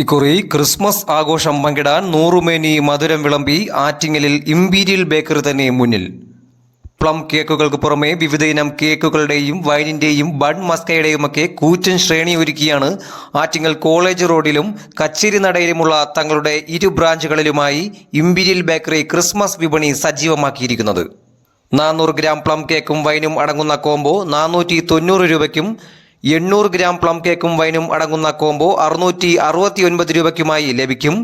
ഇക്കുറി ക്രിസ്മസ് ആഘോഷം പങ്കിടാൻ 100 മേനി മധുരം വിളമ്പി ആറ്റിങ്ങലിൽ ഇംപീരിയൽ ബേക്കറി തന്നെ മുന്നിൽ. പ്ലം കേക്കുകൾക്ക് പുറമെ വിവിധയിനം കേക്കുകളുടെയും വൈനിന്റെയും ബൺ മസ്കയുടെയുമൊക്കെ കൂറ്റൻ ശ്രേണി ഒരുക്കിയാണ് ആറ്റിങ്ങൽ കോളേജ് റോഡിലും കച്ചേരി നടയിലുമുള്ള തങ്ങളുടെ 2 ബ്രാഞ്ചുകളിലുമായി ഇംപീരിയൽ ബേക്കറി ക്രിസ്മസ് വിപണി സജീവമാക്കിയിരിക്കുന്നത്. 400 ഗ്രാം പ്ലം കേക്കും വൈനും അടങ്ങുന്ന കോംബോ 490 രൂപയ്ക്കും 800 ഗ്രാം പ്ലം കേക്കും വൈനും അടങ്ങുന്ന കോംബോ 669 രൂപയ്ക്കുമായി ലഭിക്കും.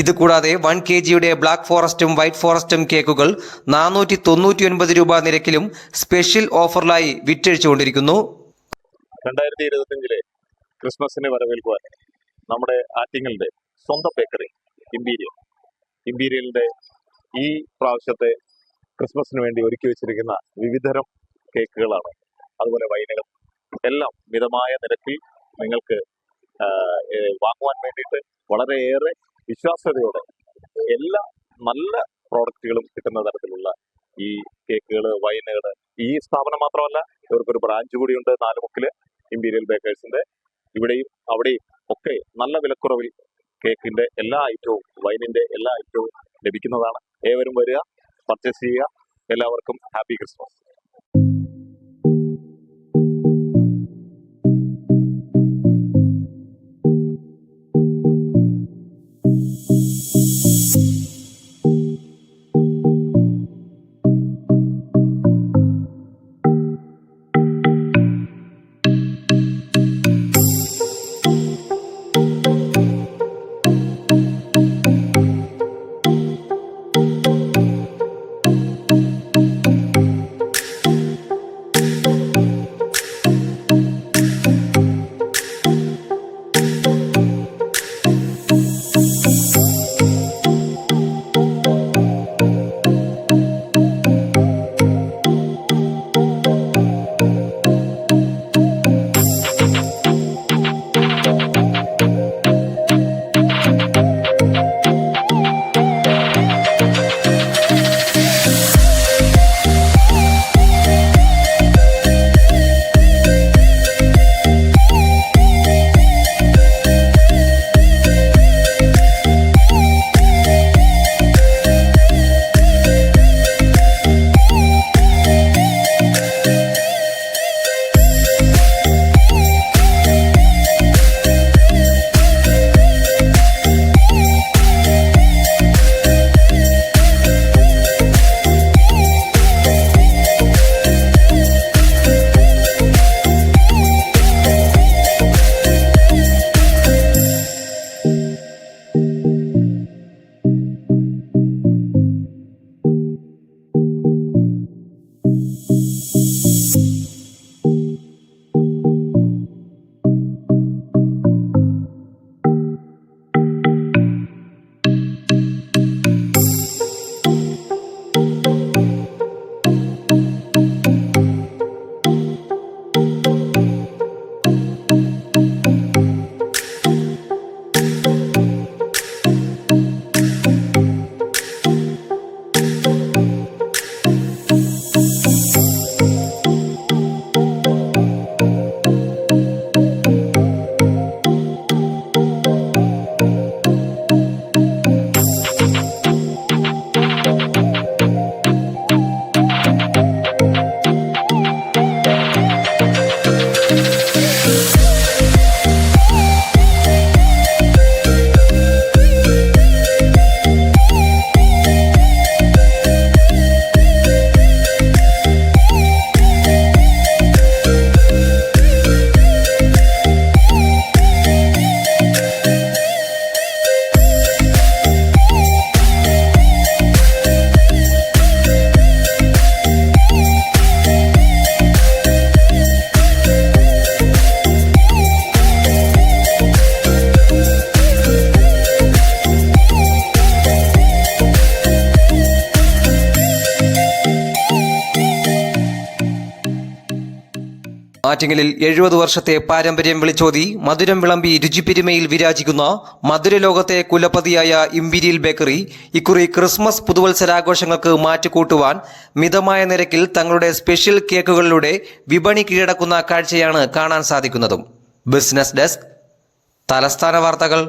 ഇതുകൂടാതെ 1 kg ബ്ലാക്ക് ഫോറസ്റ്റും വൈറ്റ് ഫോറസ്റ്റും കേക്കുകൾ 499 രൂപ നിരക്കിലും സ്പെഷ്യൽ ഓഫറിലായി വിറ്റഴിച്ചുകൊണ്ടിരിക്കുന്നു. 2025 ക്രിസ്മസിനെ വരവേൽക്കുവാൻ നമ്മുടെ ആറ്റിങ്ങലിന്റെ സ്വന്തം ബേക്കറി ഇംപീരിയലിന്റെ ഈ പ്രാവശ്യത്തെ ക്രിസ്മസിന് വേണ്ടി ഒരുക്കി വെച്ചിരിക്കുന്ന വിവിധതരം കേക്കുകളാണ്, അതുപോലെ വൈനുകൾ എല്ലാം മിതമായ നിരക്കിൽ നിങ്ങൾക്ക് വാങ്ങുവാൻ വേണ്ടിയിട്ട് വളരെയേറെ വിശ്വാസ്യതയോടെ എല്ലാ നല്ല പ്രോഡക്റ്റുകളും കിട്ടുന്ന തരത്തിലുള്ള ഈ കേക്കുകൾ, വൈനുകൾ. ഈ സ്ഥാപനം മാത്രമല്ല, ഇവർക്കൊരു ബ്രാഞ്ച് കൂടിയുണ്ട് നാലുമുക്കില് ഇംപീരിയൽ ബേക്കേഴ്സിന്റെ. ഇവിടെയും അവിടെയും ഒക്കെ നല്ല വിലക്കുറവിൽ കേക്കിന്റെ എല്ലാ ഐറ്റവും വൈനിന്റെ എല്ലാ ഐറ്റവും ലഭിക്കുന്നതാണ്. ഏവരും വരിക, പർച്ചേസ് ചെയ്യുക. എല്ലാവർക്കും ഹാപ്പി ക്രിസ്മസ്. ആറ്റിങ്ങലിൽ 70 വർഷത്തെ പാരമ്പര്യം വിളിച്ചോതി മധുരം വിളമ്പി രുചിപ്പെരുമയിൽ വിരാജിക്കുന്ന മധുരലോകത്തെ കുലപതിയായ ഇംപീരിയൽ ബേക്കറി ഇക്കുറി ക്രിസ്മസ് പുതുവത്സരാഘോഷങ്ങൾക്ക് മാറ്റുകൂട്ടുവാൻ മിതമായ നിരക്കിൽ തങ്ങളുടെ സ്പെഷ്യൽ കേക്കുകളിലൂടെ വിപണി കീഴടക്കുന്ന കാഴ്ചയാണ് കാണാൻ സാധിക്കുന്നതും. ബിസിനസ് ഡെസ്ക്, തലസ്ഥാന വാർത്തകൾ.